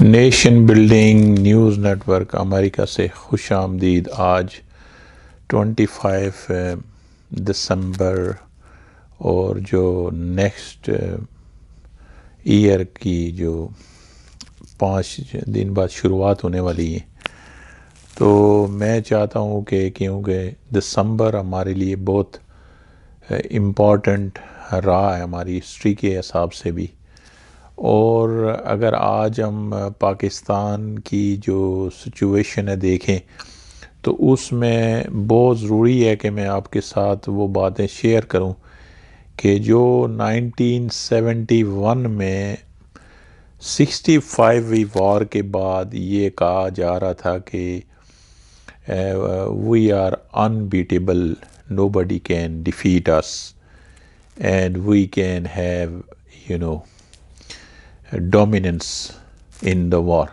Nation building news network America से खुश आमदीद। आज 25 दिसंबर और जो नेक्स्ट ईयर की जो 5 दिन बाद शुरुआत होने वाली है, तो मैं चाहता हूँ कि क्योंकि दिसंबर हमारे लिए बहुत इम्पॉर्टेंट रहा है हमारी हिस्ट्री के हिसाब से भी। और अगर आज हम पाकिस्तान की जो सिचुएशन है देखें, तो उसमें बहुत ज़रूरी है कि मैं आपके साथ वो बातें शेयर करूं कि जो 1971 में 65वीं वॉर के बाद ये कहा जा रहा था कि we are unbeatable, nobody can defeat us and we can have dominance in the war.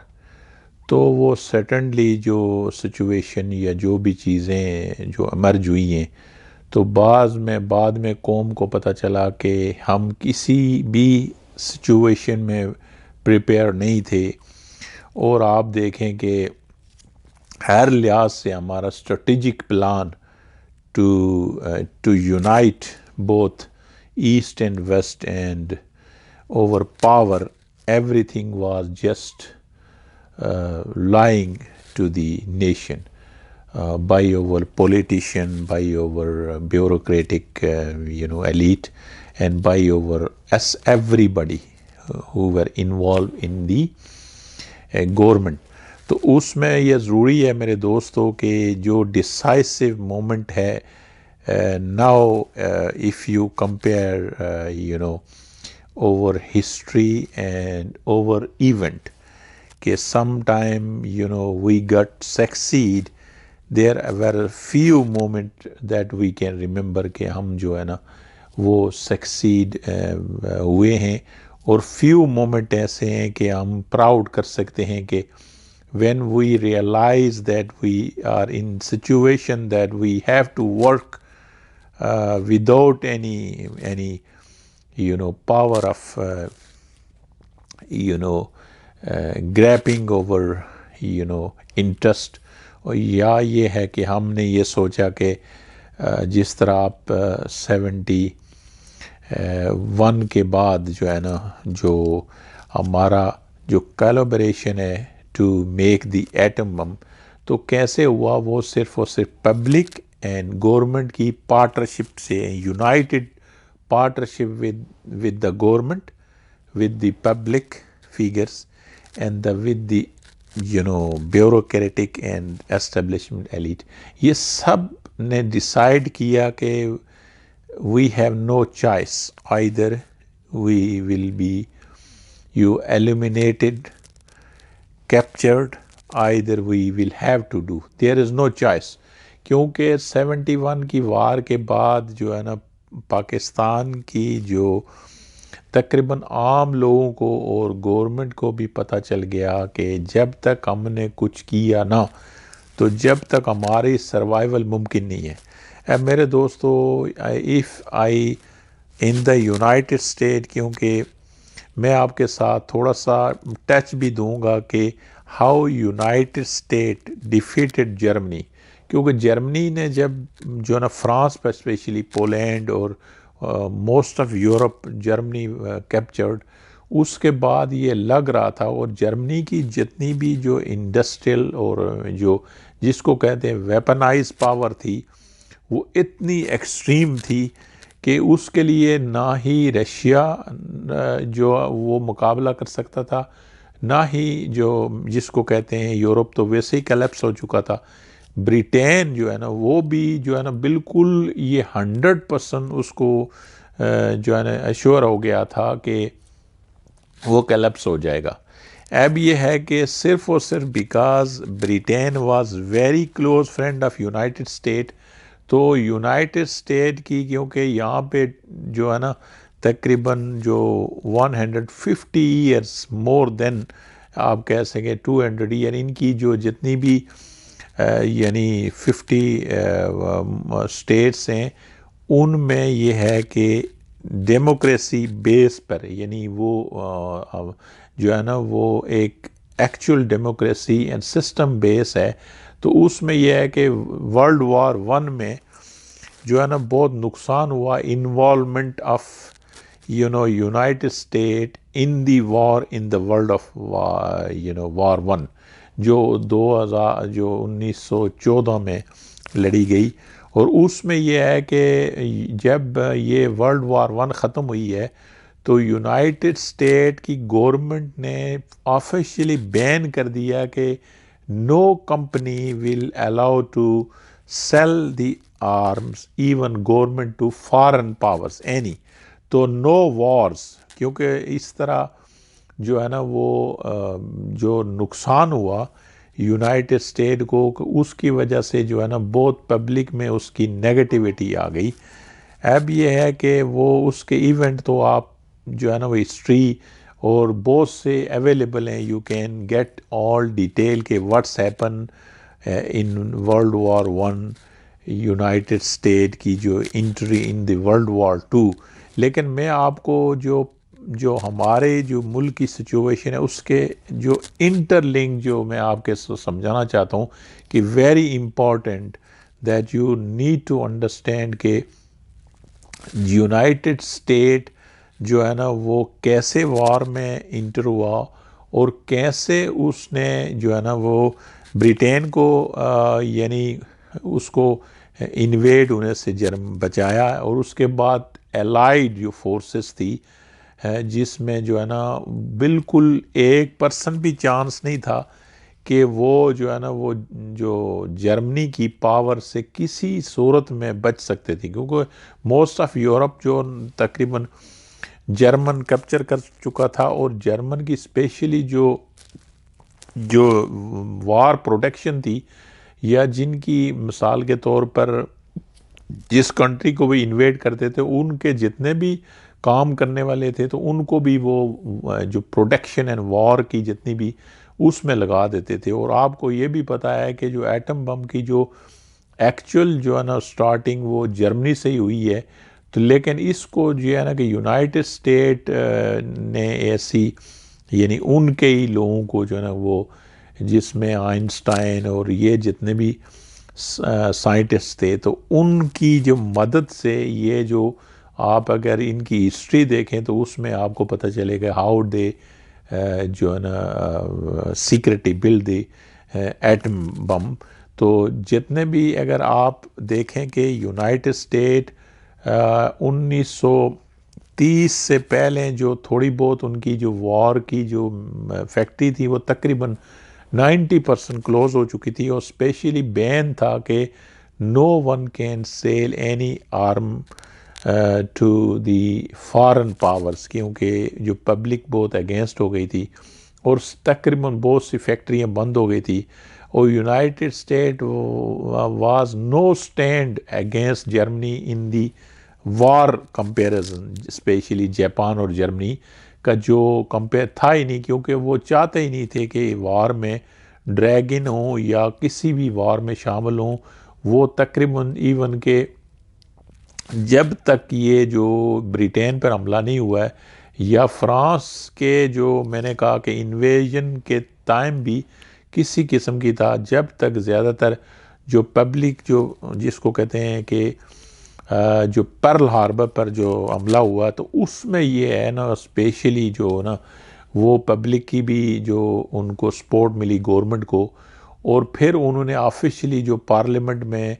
तो वो सर्टनली जो सिचुएशन या जो भी चीज़ें जो एमर्ज हुई हैं, तो बाद में कौम को पता चला कि हम किसी भी सिचुएशन में प्रिपेयर नहीं थे। और आप देखें कि हर लिहाज से हमारा strategic plan to unite both east and west and overpower everything was just lying to the nation by our politician, by our bureaucratic elite, and by our as everybody who were involved in the government. तो उसमें यह ज़रूरी है मेरे दोस्तों कि जो decisive moment है now, if you compare over history and over event, कि sometime we got succeed, there were few moment that we can remember कि हम जो है ना वो succeed हुए हैं, और few moment ऐसे हैं कि हम proud कर सकते हैं कि when we realize that we are in situation that we have to work without any power of grabbing over interest। और या ये है कि हमने ये सोचा कि जिस तरह आप 71 के बाद जो है ना, जो हमारा जो कोलैबोरेशन है to make the atom bomb, तो कैसे हुआ वो सिर्फ और सिर्फ पब्लिक एंड गवर्नमेंट की पार्टनरशिप से, united partnership with the government, with the public figures, and with the bureaucratic and establishment elite। ये सब ने decide किया कि we have no choice, either we will be eliminated, captured, either we will have to do, there is no choice। क्योंकि 71 की वार के बाद जो है ना, पाकिस्तान की जो तकरीबन आम लोगों को और गवर्नमेंट को भी पता चल गया कि जब तक हमने कुछ किया ना, तो जब तक हमारी सर्वाइवल मुमकिन नहीं है। अब मेरे दोस्तों, if I in the United state, क्योंकि मैं आपके साथ थोड़ा सा टच भी दूंगा कि how United state defeated Germany, क्योंकि जर्मनी ने जब जो ना फ्रांस पर स्पेशली पोलैंड और most of Europe Germany captured, उसके बाद ये लग रहा था। और जर्मनी की जितनी भी जो इंडस्ट्रियल और जो जिसको कहते हैं वेपनाइज पावर थी, वो इतनी एक्सट्रीम थी कि उसके लिए ना ही रशिया जो वो मुकाबला कर सकता था, ना ही जो जिसको कहते हैं यूरोप, तो वैसे ही कलेप्स हो चुका था। ब्रिटेन जो है ना, वो भी जो है ना बिल्कुल ये 100% उसको जो है ना एश्योर हो गया था कि वो कलेप्स हो जाएगा। अब ये है कि सिर्फ और सिर्फ because Britain was very close friend of United state, तो यूनाइटेड स्टेट की, क्योंकि यहाँ पे जो है ना तकरीबन जो 150 ईयर्स मोर देन आप कह सकें 200 ईयर, इनकी जो जितनी भी यानी 50 स्टेट्स हैं, उनमें ये है कि डेमोक्रेसी बेस पर, यानी वो जो है ना वो एक actual democracy and system base है, तो उसमें यह है कि वर्ल्ड वॉर वन में जो है ना बहुत नुकसान हुआ, involvement of United state in the war in the world of war one, जो 2000 जो 1914 में लड़ी गई। और उसमें यह है कि जब ये वर्ल्ड वॉर वन ख़त्म हुई है तो यूनाइटेड स्टेट की गवर्नमेंट ने ऑफिशियली बैन कर दिया कि no company will allow to sell the arms even government to foreign powers any, तो नो वॉर्स, क्योंकि इस तरह जो है ना वो जो नुकसान हुआ यूनाइटेड स्टेट को, उसकी वजह से जो है ना बहुत पब्लिक में उसकी नेगेटिविटी आ गई। अब ये है कि वो उसके इवेंट तो आप जो है ना वो हिस्ट्री और बहुत से अवेलेबल हैं, you can get all detail के what's happen in world war one, United state की जो entry in the world war two. लेकिन मैं आपको जो जो हमारे जो मुल्क की सिचुएशन है उसके जो इंटरलिंक जो मैं आपके समझाना चाहता हूँ कि very important that you need to understand के यूनाइटेड स्टेट जो है ना वो कैसे वॉर में इंटर हुआ और कैसे उसने जो है ना वो ब्रिटेन को यानी उसको इन्वेड होने से जर्म बचाया, और उसके बाद एलाइड जो फोर्सेस थी है जिसमें जो है ना बिल्कुल 1% भी चांस नहीं था कि वो जो है ना वो जो जर्मनी की पावर से किसी सूरत में बच सकते थे, क्योंकि मोस्ट ऑफ यूरोप जो तकरीबन जर्मन कैप्चर कर चुका था। और जर्मन की स्पेशली जो जो वार प्रोटेक्शन थी, या जिनकी मिसाल के तौर पर जिस कंट्री को भी इन्वेड करते थे उनके जितने भी काम करने वाले थे तो उनको भी वो जो प्रोटेक्शन एंड वॉर की जितनी भी उसमें लगा देते थे। और आपको ये भी पता है कि जो एटम बम की जो एक्चुअल जो है ना स्टार्टिंग वो जर्मनी से ही हुई है, तो लेकिन इसको जो है ना कि यूनाइटेड स्टेट ने ऐसी यानी उनके ही लोगों को जो है ना वो जिसमें आइंस्टाइन और ये जितने भी साइंटिस्ट थे, तो उनकी जो मदद से ये जो आप अगर इनकी हिस्ट्री देखें तो उसमें आपको पता चलेगा हाउ दे जो है ना secretly build the atom bomb. तो जितने भी अगर आप देखें कि यूनाइटेड स्टेट 1930 से पहले जो थोड़ी बहुत उनकी जो वॉर की जो फैक्ट्री थी वो तकरीबन 90% क्लोज हो चुकी थी, और स्पेशली बैन था कि no one can sell any arm to the foreign powers, क्योंकि जो पब्लिक बहुत अगेंस्ट हो गई थी और तकरीबन बहुत सी फैक्ट्रियाँ बंद हो गई थी। और United state was know stand against Germany in the war comparison, specially Japan और जर्मनी का जो कंपेयर था ही नहीं, क्योंकि वो चाहते ही नहीं थे कि वार में ड्रैग इन हो या किसी भी वार में शामिल हों। वो तकरीबन इवन के जब तक ये जो ब्रिटेन पर हमला नहीं हुआ है या फ्रांस के जो मैंने कहा कि इन्वेजन के टाइम भी किसी किस्म की था, जब तक ज़्यादातर जो पब्लिक जो जिसको कहते हैं कि जो पर्ल हार्बर पर जो हमला हुआ तो उसमें ये है ना स्पेशली जो ना वो पब्लिक की भी जो उनको सपोर्ट मिली गवर्नमेंट को, और फिर उन्होंने ऑफिशियली जो पार्लियामेंट में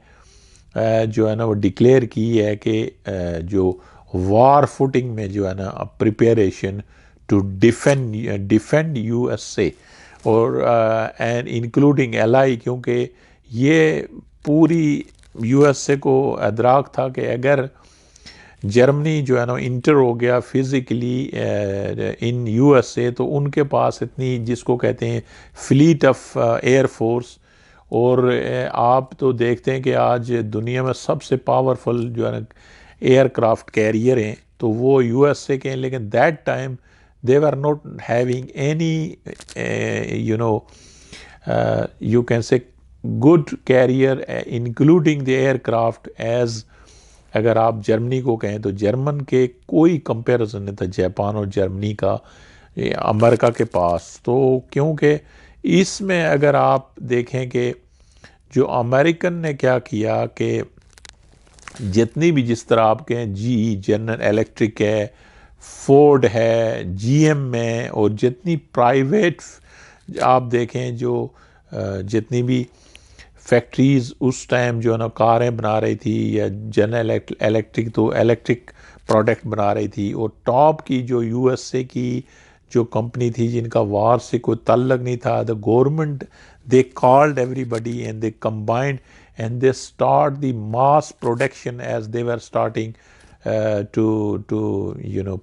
जो है ना वो डिक्लेयर की है कि जो वार फुटिंग में जो है ना प्रिपरेशन टू डिफेंड यूएसए और एंड इंक्लूडिंग एलआई, क्योंकि ये पूरी यूएसए को अदराक था कि अगर जर्मनी जो है ना इंटर हो गया फिज़िकली इन यूएसए तो उनके पास इतनी जिसको कहते हैं फ्लीट ऑफ एयर फोर्स, और आप तो देखते हैं कि आज दुनिया में सबसे पावरफुल जो है ना एयरक्राफ्ट कैरियर हैं तो वो यूएसए के हैं, लेकिन that time they were not having any you can say good carrier including the aircraft as अगर आप जर्मनी को कहें तो जर्मन के कोई कंपैरिजन नहीं था जापान और जर्मनी का अमेरिका के पास। तो क्योंकि इसमें अगर आप देखें कि जो अमेरिकन ने क्या किया कि जितनी भी, जिस तरह आपके हैं जी, जनरल इलेक्ट्रिक है, फोर्ड है, जीएम में, और जितनी प्राइवेट आप देखें जो जितनी भी फैक्ट्रीज़ उस टाइम जो है ना कारें बना रही थी, या जनरल इलेक्ट्रिक तो इलेक्ट्रिक प्रोडक्ट बना रही थी, और टॉप की जो यूएसए की जो कंपनी थी जिनका वार से कोई ताल्लुक नहीं था, the government they called everybody and they combined and they start the mass production as they were starting to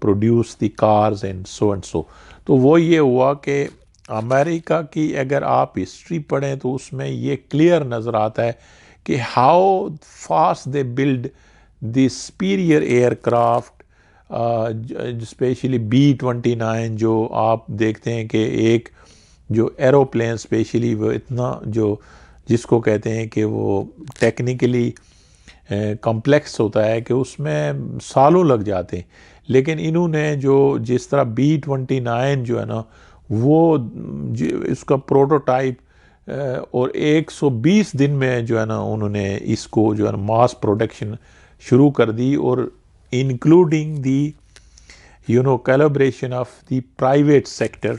produce the cars and so. तो वो ये हुआ कि अमेरिका की अगर आप हिस्ट्री पढ़ें तो उसमें ये क्लियर नज़र आता है कि how fast they build the superior aircraft, specially B-29 जो आप देखते हैं कि एक जो एरोप्लेन स्पेशली वो इतना जो जिसको कहते हैं कि वो टेक्निकली कॉम्प्लेक्स होता है कि उसमें सालों लग जाते हैं, लेकिन इन्होंने जो जिस तरह B-29 जो है ना वो इसका प्रोटोटाइप और 120 दिन में जो है ना उन्होंने इसको जो है ना मास प्रोडक्शन शुरू कर दी, और including the collaboration of the private sector.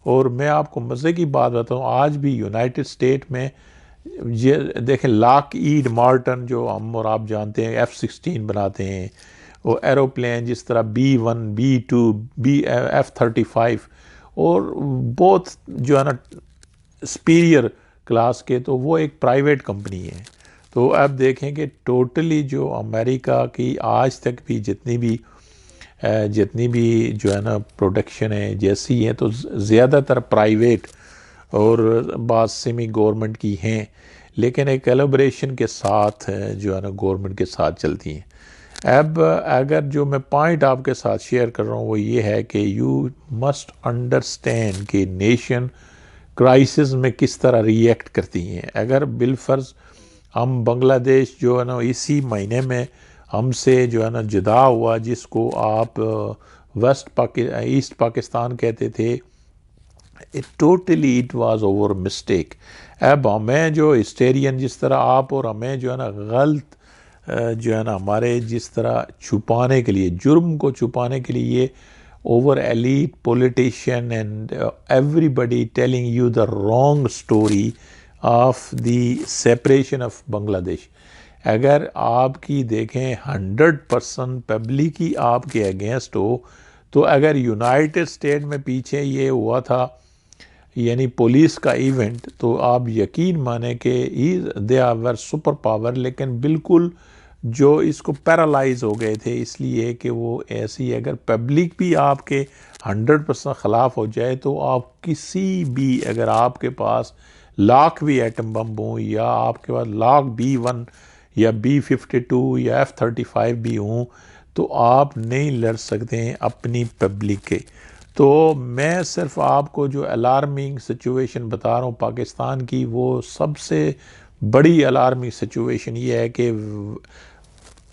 और मैं आपको मज़े की बात बताऊँ, आज भी यूनाइटेड स्टेट में ये देखें लॉकहीड मार्टिन जो हम और आप जानते हैं F-16 बनाते हैं, वो एरोप्लेन जिस तरह B-1, B-2, F-35 और बहुत जो है ना सुपीरियर क्लास के, तो वो एक प्राइवेट कंपनी है। तो अब देखें कि टोटली जो अमेरिका की आज तक भी जितनी भी जो है ना प्रोडक्शन है जैसी है, तो ज़्यादातर प्राइवेट और बात सेमी गवर्नमेंट की हैं, लेकिन एक कोलैबोरेशन के साथ जो है ना गवर्नमेंट के साथ चलती हैं। अब अगर जो मैं पॉइंट आपके साथ शेयर कर रहा हूँ वो ये है कि यू मस्ट अंडरस्टैंड कि नेशन क्राइसिस में किस तरह रिएक्ट करती हैं। अगर बिलफर्ज हम बांग्लादेश जो है ना इसी महीने में हमसे जो है ना जुदा हुआ, जिसको आप ईस्ट पाकिस्तान कहते थे, इट वाज ओवर मिस्टेक। अब हमें जो हिस्टेरियन जिस तरह आप और हमें जो है ना गलत जो है ना हमारे जिस तरह छुपाने के लिए, जुर्म को छुपाने के लिए, over elite politician and everybody telling you the wrong story of the separation of Bangladesh. अगर आपकी देखें 100% पब्लिक ही आपके अगेंस्ट हो, तो अगर यूनाइटेड स्टेट में पीछे ये हुआ था यानी पुलिस का इवेंट, तो आप यकीन माने कि दे आर सुपर पावर, लेकिन बिल्कुल जो इसको पैरालाइज हो गए थे, इसलिए कि वो ऐसी अगर पब्लिक भी आपके 100% ख़िलाफ़ हो जाए, तो आप किसी भी, अगर आपके पास लाख भी एटम बम हों, या आपके पास लाख B-1 या B-52 या F-35 भी हों, तो आप नहीं लड़ सकते हैं अपनी पब्लिक के। तो मैं सिर्फ आपको जो अलार्मिंग सिचुएशन बता रहा हूँ पाकिस्तान की, वो सबसे बड़ी अलार्मिंग सिचुएशन ये है कि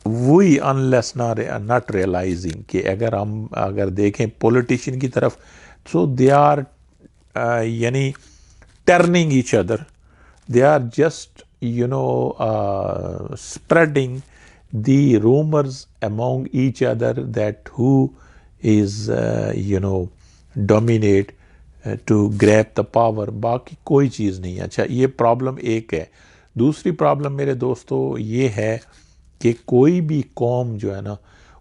वी अनलेस नॉट रियलाइजिंग कि अगर देखें पॉलिटिशियन की तरफ, सो दे आर यानी turning each other, they are just spreading the rumors among each other that who is dominate to grab the power। बाकी कोई चीज़ नहीं है। अच्छा, ये प्रॉब्लम एक है। दूसरी प्रॉब्लम मेरे दोस्तों ये है कि कोई भी कौम जो है ना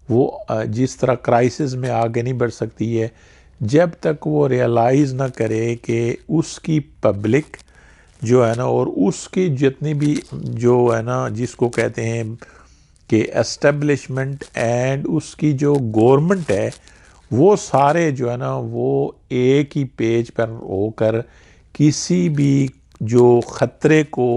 वो जिस तरह क्राइसिस में आगे नहीं बढ़ सकती है जब तक वो रियलाइज़ ना करे कि उसकी पब्लिक जो है ना, और उसकी जितनी भी जो है ना जिसको कहते हैं कि एस्टेब्लिशमेंट एंड उसकी जो गवर्नमेंट है, वो सारे जो है ना वो एक ही पेज पर होकर किसी भी जो ख़तरे को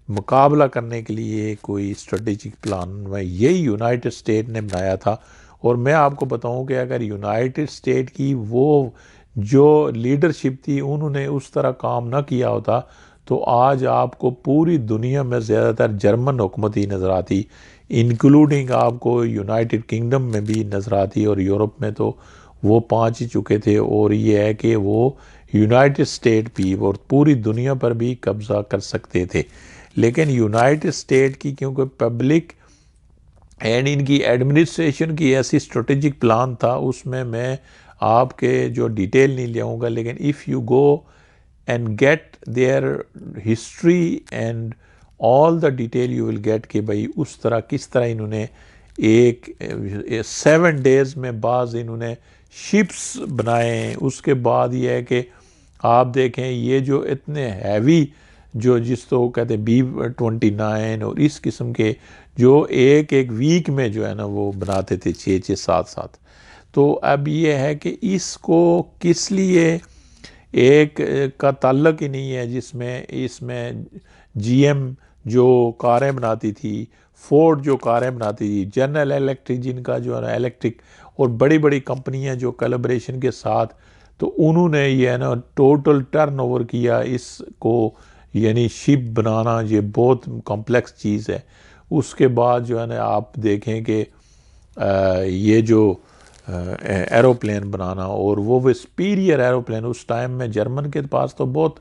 मुकाबला करने के लिए कोई स्ट्रेटेजिक प्लान में यही यूनाइटेड स्टेट ने बनाया था। और मैं आपको बताऊं कि अगर यूनाइटेड स्टेट की वो जो लीडरशिप थी उन्होंने उस तरह काम ना किया होता, तो आज आपको पूरी दुनिया में ज़्यादातर जर्मन हुकूमत ही नज़र आती, इंक्लूडिंग आपको यूनाइटेड किंगडम में भी नज़र आती, और यूरोप में तो वो 5 ही चुके थे, और ये है कि वो यूनाइटेड स्टेट भी और पूरी दुनिया पर भी कब्ज़ा कर सकते थे। लेकिन यूनाइटेड स्टेट की क्योंकि पब्लिक एंड इनकी एडमिनिस्ट्रेशन की ऐसी स्ट्रेटेजिक प्लान था, उसमें मैं आपके जो डिटेल नहीं ले आऊँगा, लेकिन if you go and get their history and all the detail you will get कि भाई उस तरह किस तरह इन्होंने एक 7 डेज़ में बाज़ इन्होंने शिप्स बनाए। उसके बाद ये है कि आप देखें ये जो इतने हैवी जो जिस तो कहते हैं B-29 और इस किस्म के जो एक एक वीक में जो है ना वो बनाते थे 6-6 7-7। तो अब ये है कि इसको किस लिए एक का ताल्लुक ही नहीं है जिसमें इसमें GM जो कारें बनाती थी, फोर्ड जो कारें बनाती थी, जनरल इलेक्ट्रिक जिनका जो है ना इलेक्ट्रिक, और बड़ी बड़ी कंपनियां जो कोलैबोरेशन के साथ, तो उन्होंने ये है ना टोटल टर्नओवर किया इसको, यानी शिप बनाना ये बहुत कॉम्प्लेक्स चीज़ है। उसके बाद जो है ना आप देखें कि ये जो एरोप्लेन बनाना, और वो सुपीरियर एरोप्लेन उस टाइम में जर्मन के पास तो बहुत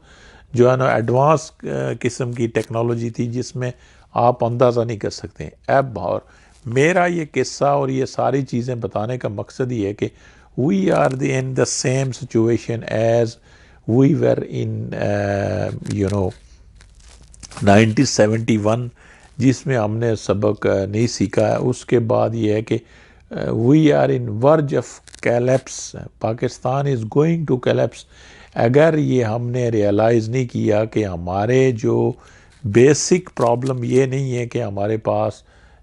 जो है ना एडवांस किस्म की टेक्नोलॉजी थी जिसमें आप अंदाज़ा नहीं कर सकते। अब और मेरा ये किस्सा और ये सारी चीज़ें बताने का मकसद ही है कि we are in the same situation as we were in 1971, जिसमें हमने सबक नहीं सीखा है। उसके बाद ये है कि we are in verge of collapse, Pakistan is going to collapse. अगर ये हमने रियलाइज़ नहीं किया कि हमारे जो बेसिक प्रॉब्लम ये नहीं है कि हमारे पास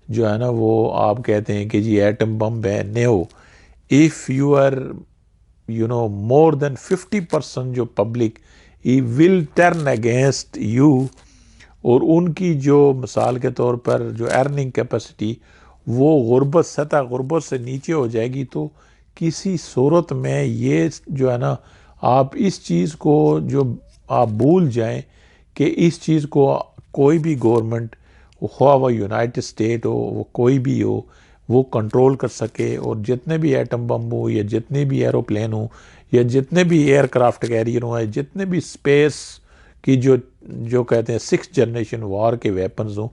जो है ना वो आप कहते हैं कि जी एटम बम है, no, if you are more than 50% जो पब्लिक ही विल टर्न अगेंस्ट यू, और उनकी जो मिसाल के तौर पर जो अर्निंग कैपेसिटी वो गुर्बत सतह गुर्बत से नीचे हो जाएगी। तो किसी सूरत में ये जो है ना आप इस चीज़ को जो आप भूल जाएं कि इस चीज़ को कोई भी गवर्नमेंट, ख्वाह वो यूनाइटेड स्टेट हो वो कोई भी हो, वो कंट्रोल कर सके। और जितने भी एटम बम हो या जितने भी एरोप्लेन हो या जितने भी एयरक्राफ्ट कैरियर हो या जितने भी स्पेस की जो कहते हैं 6th जनरेशन वार के वेपन्स हों,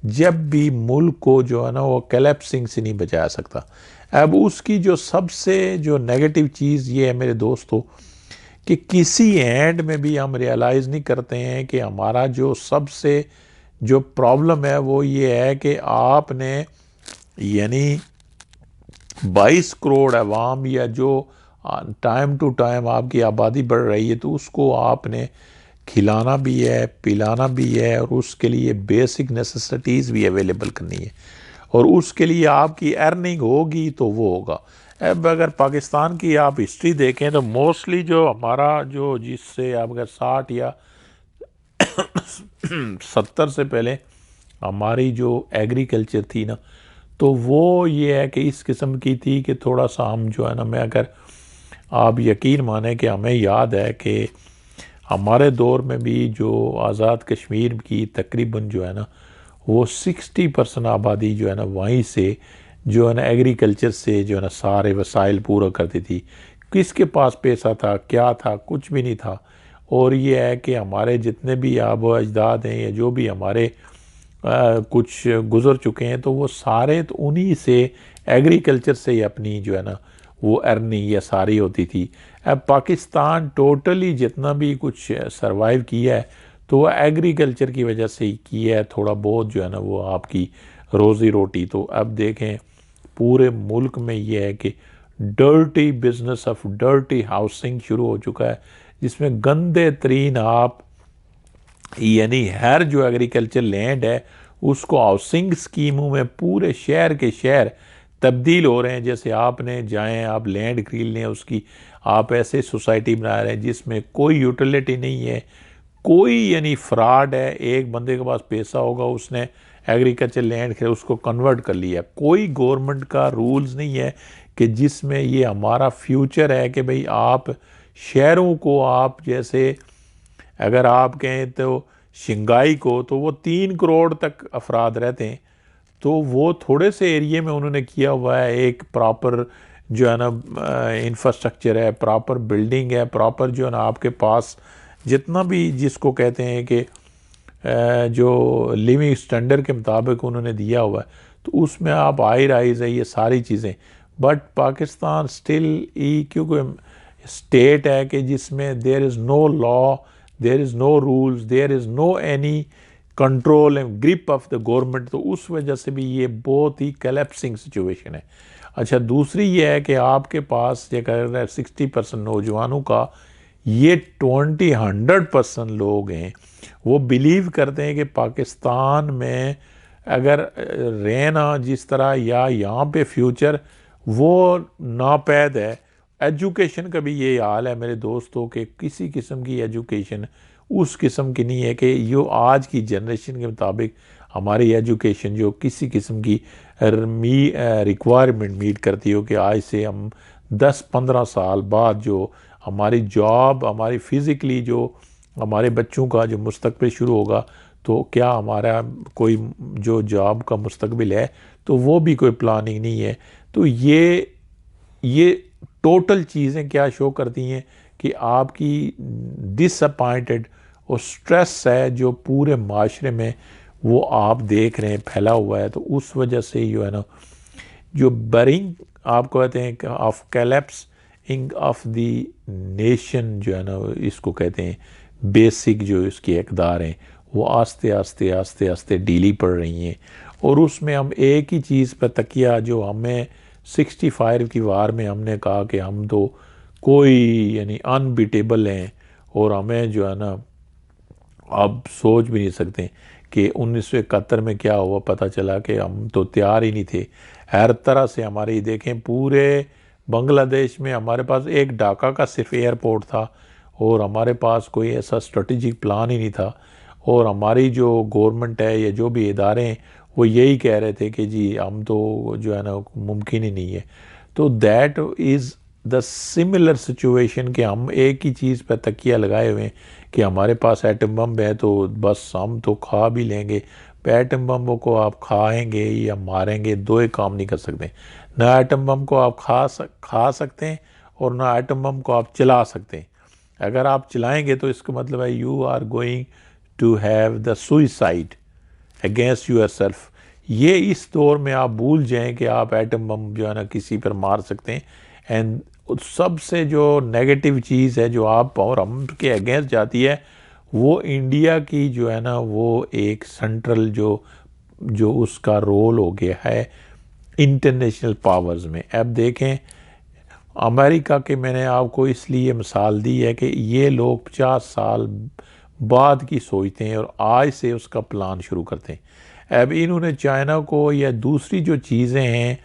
जब भी मुल्क को जो है ना वो कलेप्सिंग से नहीं बचा सकता। अब उसकी जो सबसे जो नेगेटिव चीज़ ये है मेरे दोस्तों कि किसी एंड में भी हम रियलाइज़ नहीं करते हैं कि हमारा जो सबसे जो प्रॉब्लम है वो ये है कि आपने यानी 22 करोड़ अवाम या जो टाइम टू टाइम आपकी आबादी बढ़ रही है तो उसको आपने खिलाना भी है, पिलाना भी है, और उसके लिए बेसिक नेसेसिटीज़ भी अवेलेबल करनी है, और उसके लिए आपकी अर्निंग होगी तो वो होगा। अब अगर पाकिस्तान की आप हिस्ट्री देखें तो मोस्टली जो हमारा जो जिससे आप अगर 60 या 70 से पहले हमारी जो एग्रीकल्चर थी ना, तो वो ये है कि इस किस्म की थी कि थोड़ा सा हम जो है ना, मैं अगर आप यकीन माने कि हमें याद है कि हमारे दौर में भी जो आज़ाद कश्मीर की तकरीबन जो है ना वो 60% आबादी जो है ना वहीं से जो है ना एग्रीकल्चर से जो है ना सारे वसाइल पूरा करती थी। किसके पास पैसा था, क्या था, कुछ भी नहीं था। और ये है कि हमारे जितने भी आबो अजदाद हैं या जो भी हमारे कुछ गुज़र चुके हैं तो वो सारे तो उन्हीं से एग्रीकल्चर से ही अपनी जो है ना वो अर्निंग या सारी होती थी। अब पाकिस्तान टोटली जितना भी कुछ सरवाइव किया है तो वह एग्रीकल्चर की वजह से ही किया है, थोड़ा बहुत जो है ना वो आपकी रोज़ी रोटी। तो अब देखें पूरे मुल्क में ये है कि dirty business of dirty housing शुरू हो चुका है, जिसमें गंदे तरीन आप यानी हर जो एग्रीकल्चर लैंड है उसको हाउसिंग स्कीमों में पूरे शहर के शहर तब्दील हो रहे हैं। जैसे आपने जाएं आप लैंड खरीद लें, उसकी आप ऐसे सोसाइटी बना रहे हैं जिसमें कोई यूटिलिटी नहीं है, कोई यानी फ्रॉड है। एक बंदे के पास पैसा होगा, उसने एग्रीकल्चर लैंड खरीद उसको कन्वर्ट कर लिया। कोई गवर्नमेंट का रूल्स नहीं है कि जिसमें ये हमारा फ्यूचर है कि भाई आप शहरों को आप जैसे अगर आप कहें तो शंघाई को तो वो 3 करोड़ तक अफराद रहते हैं, तो वो थोड़े से एरिए में उन्होंने किया हुआ है एक प्रॉपर जो है ना इंफ्रास्ट्रक्चर है, प्रॉपर बिल्डिंग है, प्रॉपर जो है ना आपके पास जितना भी जिसको कहते हैं कि जो लिविंग स्टैंडर्ड के मुताबिक उन्होंने दिया हुआ है, तो उसमें आप हाई राइज है ये सारी चीज़ें। बट पाकिस्तान स्टिल ई क्योंकि स्टेट है कि जिसमें there is no law, there is no rules, there is no any control and grip of the government, तो उस वजह से भी ये बहुत ही कलेप्सिंग सिचुएशन है। अच्छा, दूसरी ये है कि आपके पास ये कह रहे हैं 60% नौजवानों का, ये 100% लोग हैं वो बिलीव करते हैं कि पाकिस्तान में अगर रहना जिस तरह या यहाँ पे फ्यूचर वो नापैद है। एजुकेशन का भी ये हाल है मेरे दोस्तों के, किसी किस्म की एजुकेशन उस किस्म की नहीं है कि यो आज की जनरेशन के मुताबिक हमारी एजुकेशन जो किसी किस्म की रिक्वायरमेंट मीट करती हो कि आज से हम 10-15 साल बाद जो हमारी जॉब, हमारी फिज़िकली जो हमारे बच्चों का जो मुस्तकबिल शुरू होगा, तो क्या हमारा कोई जो जॉब का मुस्तकबिल है तो वो भी कोई प्लानिंग नहीं है। तो ये टोटल चीज़ें क्या शो करती हैं कि आपकी डिसअपॉइंटेड और स्ट्रेस है जो पूरे माशरे में वो आप देख रहे हैं फैला हुआ है। तो उस वजह से जो है ना जो बरिंग आपको कहते हैं ऑफ कैलेप्सिंग ऑफ द नेशन जो है ना इसको कहते हैं, बेसिक जो इसकी इकदार हैं वो आस्ते आस्ते आस्ते आस्ते ढीली पड़ रही हैं। और उसमें हम एक ही चीज़ पर तकिया, जो हमें 65 की वार में हमने कहा कि हम तो कोई यानी अनबीटेबल हैं और हमें जो है ना आप सोच भी नहीं सकते कि 1971 में क्या हुआ। पता चला कि हम तो तैयार ही नहीं थे हर तरह से। हमारी देखें पूरे बांग्लादेश में हमारे पास एक ढाका का सिर्फ एयरपोर्ट था और हमारे पास कोई ऐसा स्ट्रेटेजिक प्लान ही नहीं था। और हमारी जो गवर्नमेंट है या जो भी इदारे हैं वो यही कह रहे थे कि जी हम तो जो है ना मुमकिन ही नहीं है। तो that is the similar situation कि हम एक ही चीज़ पर तकिया लगाए हुए हैं कि हमारे पास एटम बम है तो बस हम तो खा भी लेंगे। एटम बम को आप खाएंगे या मारेंगे, दो ही काम नहीं कर सकते। ना एटम बम को आप खा सकते हैं और ना एटम बम को आप चला सकते हैं। अगर आप चलाएंगे तो इसका मतलब है you are going to have the suicide against yourself. ये इस दौर में आप भूल जाएं कि आप एटम बम जो है ना किसी पर मार सकते हैं। एंड सबसे जो नेगेटिव चीज़ है जो आप और हम के अगेंस्ट जाती है वो इंडिया की जो है ना वो एक सेंट्रल जो जो उसका रोल हो गया है इंटरनेशनल पावर्स में। अब देखें अमेरिका के, मैंने आपको इसलिए मिसाल दी है कि ये लोग 50 साल बाद की सोचते हैं और आज से उसका प्लान शुरू करते हैं। अब इन्होंने चाइना को या दूसरी जो चीज़ें हैं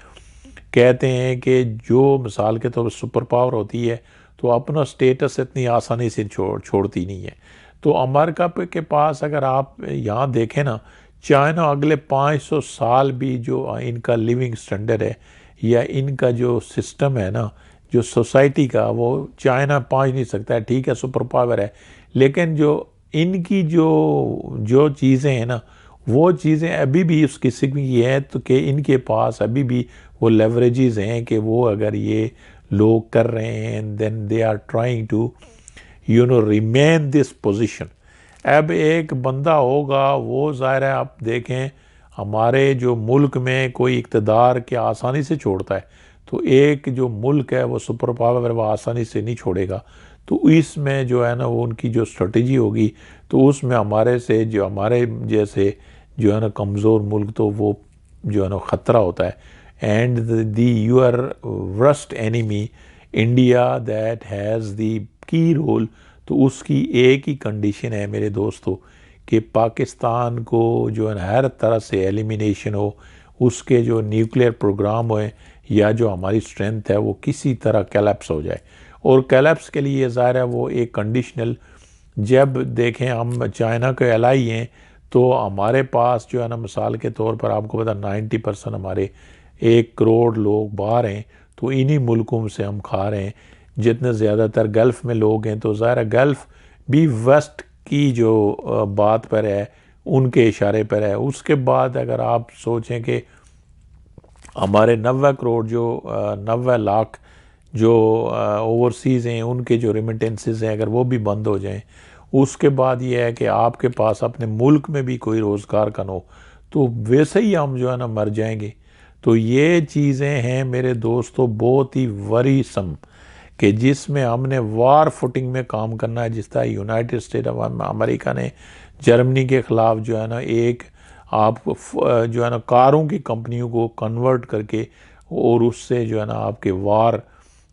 कहते हैं कि जो मिसाल के तौर पर सुपर पावर होती है तो अपना स्टेटस इतनी आसानी से छोड़ती नहीं है। तो अमेरिका के पास अगर आप यहाँ देखें ना, चाइना अगले 500 साल भी जो इनका लिविंग स्टैंडर्ड है या इनका जो सिस्टम है ना जो सोसाइटी का, वो चाइना पहुँच नहीं सकता है। ठीक है सुपर पावर है, लेकिन जो इनकी जो जो चीज़ें हैं ना वो चीज़ें अभी भी उस किस्म की है तो कि इनके पास अभी भी वो लेवरेजेस हैं कि वो अगर ये लोग कर रहे हैं then they are trying to remain this position. अब एक बंदा होगा वो ज़ाहिर है आप देखें हमारे जो मुल्क में कोई इक़्तिदार के आसानी से छोड़ता है, तो एक जो मुल्क है वो सुपर पावर वो आसानी से नहीं छोड़ेगा। तो इसमें जो है ना वो उनकी जो स्ट्रेटजी होगी तो उसमें हमारे से जो हमारे जैसे जो है ना कमज़ोर मुल्क तो वो जो है ना ख़तरा होता है। And the your worst enemy India that has the key role. तो उसकी एक ही कंडीशन है मेरे दोस्तों कि पाकिस्तान को जो है हर तरह से एलिमिनेशन हो, उसके जो न्यूक्लियर प्रोग्राम हो या जो हमारी स्ट्रेंथ है वो किसी तरह कैलैप्स हो जाए। और कैलैप्स के लिए ज़ाहिर है वो एक कंडीशनल, जब देखें हम चाइना के एलाई हैं तो हमारे पास जो है ना मिसाल के तौर पर आपको पता 90% हमारे 1 करोड़ लोग बाहर हैं, तो इन्हीं मुल्कों से हम खा रहे हैं। जितने ज़्यादातर गल्फ़ में लोग हैं तो ज़ाहिर गल्फ़ भी वेस्ट की जो बात पर है उनके इशारे पर है। उसके बाद अगर आप सोचें कि हमारे 90 करोड़ जो 90 लाख जो ओवरसीज़ हैं उनके जो रेमिटेंसेस हैं अगर वो भी बंद हो जाएं, उसके बाद ये है कि आपके पास अपने मुल्क में भी कोई रोज़गार का ना हो, तो वैसे ही हम जो है ना मर जाएंगे। तो ये चीज़ें हैं मेरे दोस्तों बहुत ही वरीसम कि जिसमें हमने वार फुटिंग में काम करना है। जिस तरह यूनाइटेड स्टेट ऑफ अमेरिका ने जर्मनी के ख़िलाफ़ जो है ना एक आप जो है ना कारों की कंपनियों को कन्वर्ट करके और उससे जो है ना आपके वार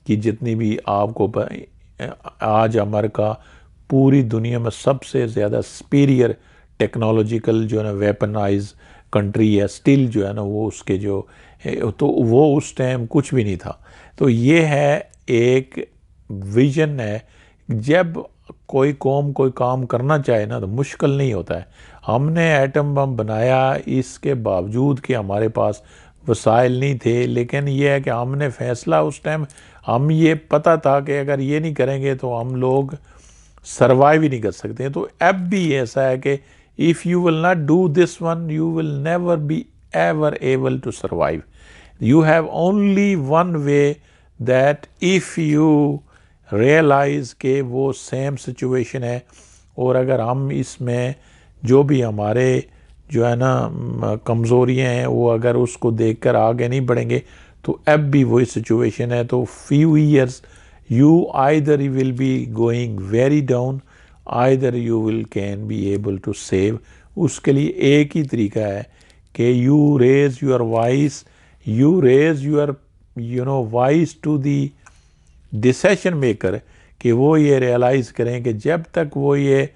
की जितनी भी आपको आज अमेरिका पूरी दुनिया में सबसे ज़्यादा सुपीरियर टेक्नोलॉजिकल जो है ना वेपनाइज कंट्री है स्टिल जो है ना वो उसके जो तो वो उस टाइम कुछ भी नहीं था। तो ये है एक विजन है। जब कोई कौम कोई काम करना चाहे ना तो मुश्किल नहीं होता है। हमने एटम बम बनाया इसके बावजूद कि हमारे पास वसाइल नहीं थे, लेकिन ये है कि हमने फैसला उस टाइम हम ये पता था कि अगर ये नहीं करेंगे तो हम लोग सर्वाइव ही नहीं कर सकते। तो अब भी ऐसा है कि if you will not do this one you will never be ever able to survive. You have only one way that if you realise के वो सेम सिचुएशन है और अगर हम इसमें जो भी हमारे जो है ना कमज़ोरियाँ हैं वो अगर उसको देखकर आगे नहीं बढ़ेंगे तो अब भी वही सिचुएशन है। तो few years you either you will be going very down, either you will can be able to save। उसके लिए एक ही तरीका है कि you raise your voice, you raise your voice to the decision maker कि वो ये रियलाइज़ करें कि जब तक वो ये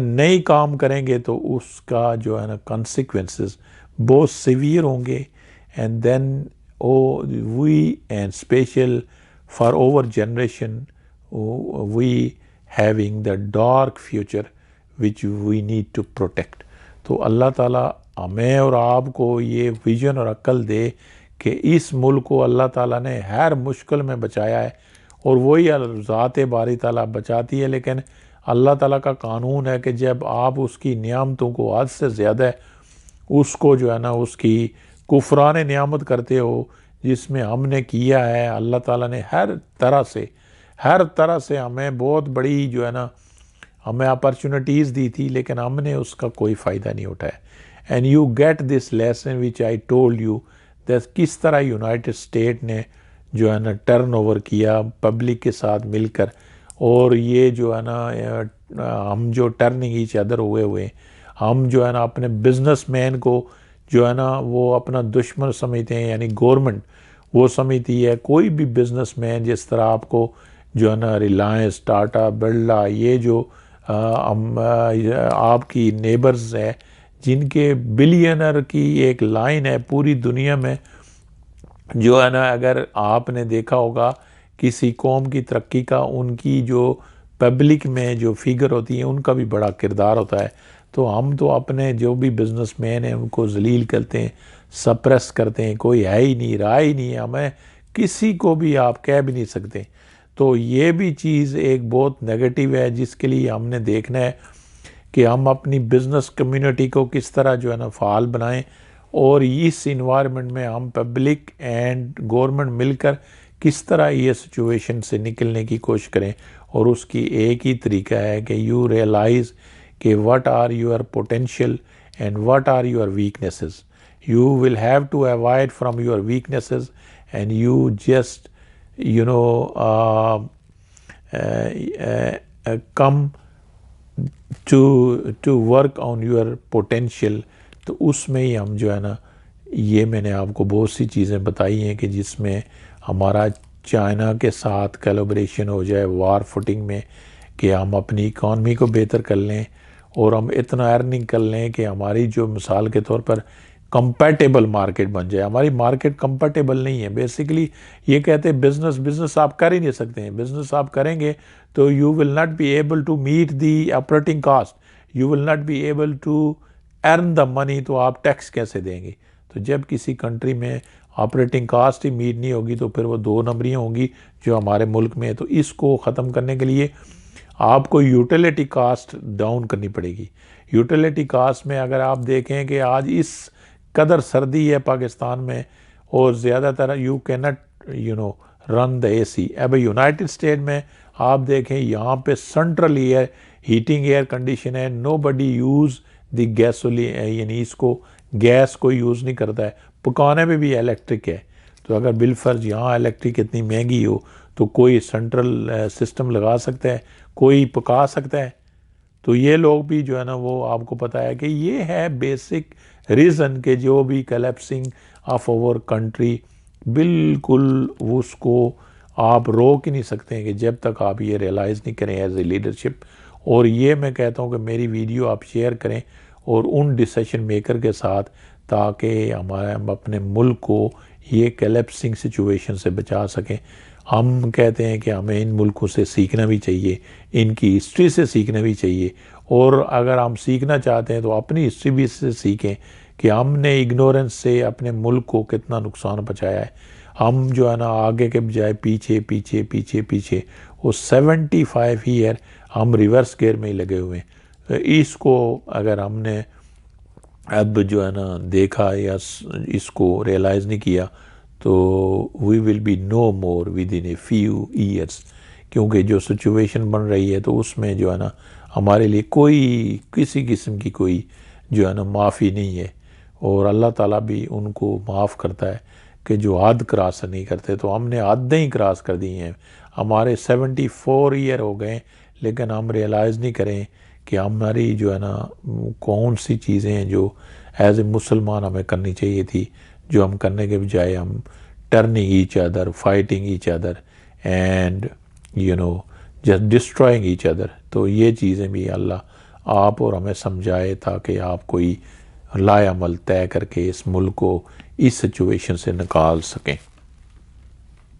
नई काम करेंगे तो उसका जो है ना कॉन्सिक्वेंसेस बहुत सीवियर होंगे। And then O V and special for our generation we having the dark future which we need to protect। तो अल्लाह ताला हमें और आपको ये विजन और अक्ल दे कि इस मुल्क को अल्लाह ताला ने हर मुश्किल में बचाया है और वही ज़ात बारी ताला बचाती है। लेकिन अल्लाह ताला का कानून है कि जब आप उसकी नियामतों को हद से ज़्यादा उसको जो है ना उसकी कुफरान नियामत करते हो जिसमें हमने किया है, अल्लाह ताला ने हर तरह से हमें बहुत बड़ी जो है ना हमें अपॉर्चुनिटीज़ दी थी लेकिन हमने उसका कोई फ़ायदा नहीं उठाया। And you get this lesson which I told you that किस तरह यूनाइटेड स्टेट ने जो है ना टर्न ओवर किया पब्लिक के साथ मिलकर। और ये जो है ना हम जो टर्निंग ईच अदर हुए हम जो है ना अपने बिजनेसमैन को जो है ना वो अपना दुश्मन समझते हैं, यानी गवर्नमेंट वो समझती है कोई भी बिजनेसमैन जिस तरह आपको जो है ना रिलायंस टाटा बिरला ये जो आपकी नेबर्स है जिनके बिलियनर की एक लाइन है पूरी दुनिया में जो है ना अगर आपने देखा होगा किसी कौम की तरक्की का उनकी जो पब्लिक में जो फिगर होती है उनका भी बड़ा किरदार होता है। तो हम तो अपने जो भी बिजनेसमैन हैं उनको जलील करते हैं, सप्रेस करते हैं, कोई है ही नहीं, रहा ही नहीं है, हमें किसी को भी आप कह भी नहीं सकते। तो ये भी चीज़ एक बहुत नेगेटिव है जिसके लिए हमने देखना है कि हम अपनी बिज़नेस कम्युनिटी को किस तरह जो है ना फ़ाल बनाएं और इस इन्वायरमेंट में हम पब्लिक एंड गवर्नमेंट मिलकर किस तरह ये सिचुएशन से निकलने की कोशिश करें। और उसकी एक ही तरीका है कि यू रियलाइज़ कि what are your potential and what are your weaknesses. You will have to avoid from your weaknesses and you just come to work on your potential. तो उसमें ही हम जो है ना ये मैंने आपको बहुत सी चीज़ें बताई हैं कि जिसमें हमारा चाइना के साथ कोलैबोरेशन हो जाए वार फुटिंग में कि हम अपनी इकॉनमी को बेहतर कर लें और हम इतना अर्निंग कर लें कि हमारी जो मिसाल के तौर पर कंपैटिबल मार्केट बन जाए। हमारी मार्केट कंपैटिबल नहीं है। बेसिकली ये कहते हैं बिज़नेस आप कर ही नहीं सकते हैं। बिज़नेस आप करेंगे तो you will not be able to meet the operating cost, you will not be able to earn the money. तो आप टैक्स कैसे देंगे? तो जब किसी कंट्री में ऑपरेटिंग कास्ट ही मीट नहीं होगी तो फिर वो दो नंबरियाँ होंगी जो हमारे मुल्क में है। तो इसको ख़त्म करने के लिए आपको यूटिलिटी कास्ट डाउन करनी पड़ेगी। यूटिलिटी कास्ट में अगर आप देखें कि आज इस कदर सर्दी है पाकिस्तान में और ज़्यादातर you can not run the AC। अब यूनाइटेड स्टेट में आप देखें यहाँ पे central air heating air condition है, नोबडी यूज़ द गैसोलीन, यानी इसको गैस को यूज़ नहीं करता है, पकाने में भी इलेक्ट्रिक है। तो अगर बिलफर्ज यहाँ इलेक्ट्रिक इतनी महंगी हो तो कोई सेंट्रल सिस्टम लगा सकता है, कोई पका सकता है। तो ये लोग भी जो है ना वो आपको पता है कि ये है बेसिक रीज़न कि जो भी कलेप्सिंग ऑफ आवर कंट्री, बिल्कुल उसको आप रोक ही नहीं सकते हैं कि जब तक आप ये रियलाइज़ नहीं करें एज ए लीडरशिप। और ये मैं कहता हूँ कि मेरी वीडियो आप शेयर करें और उन डिसीजन मेकर के साथ, ताकि हमारे हम अपने मुल्क को ये कलेप्सिंग सिचुएशन से बचा सकें। हम कहते हैं कि हमें इन मुल्कों से सीखना भी चाहिए, इनकी हिस्ट्री से सीखना भी चाहिए, और अगर हम सीखना चाहते हैं तो अपनी हिस्ट्री भी से सीखें कि हमने इग्नोरेंस से अपने मुल्क को कितना नुकसान पहुँचाया है। हम जो है ना आगे के बजाय पीछे पीछे पीछे पीछे वो 75 ईयर हम रिवर्स गियर में ही लगे हुए हैं। तो इसको अगर हमने अब जो है ना देखा या इसको रियलाइज़ नहीं किया तो we will be no more within a few years, क्योंकि जो सिचुएशन बन रही है तो उसमें जो है ना हमारे लिए कोई किसी किस्म की कोई जो है ना माफ़ी नहीं है। और अल्लाह ताला भी उनको माफ़ करता है कि जो हद क्रॉस नहीं करते। तो हमने हदें ही क्रॉस कर दी हैं। हमारे 74 ईयर हो गए लेकिन हम रियलाइज़ नहीं करें कि हमारी जो है ना कौन सी चीज़ें हैं जो एज ए मुसलमान हमें करनी चाहिए थी, जो हम करने के बजाय हम turning each other, fighting each other and just destroying each other. तो ये चीज़ें भी अल्लाह आप और हमें समझाए ताकि आप कोई लाएअमल तय करके इस मुल्क को इस सिचुएशन से निकाल सकें।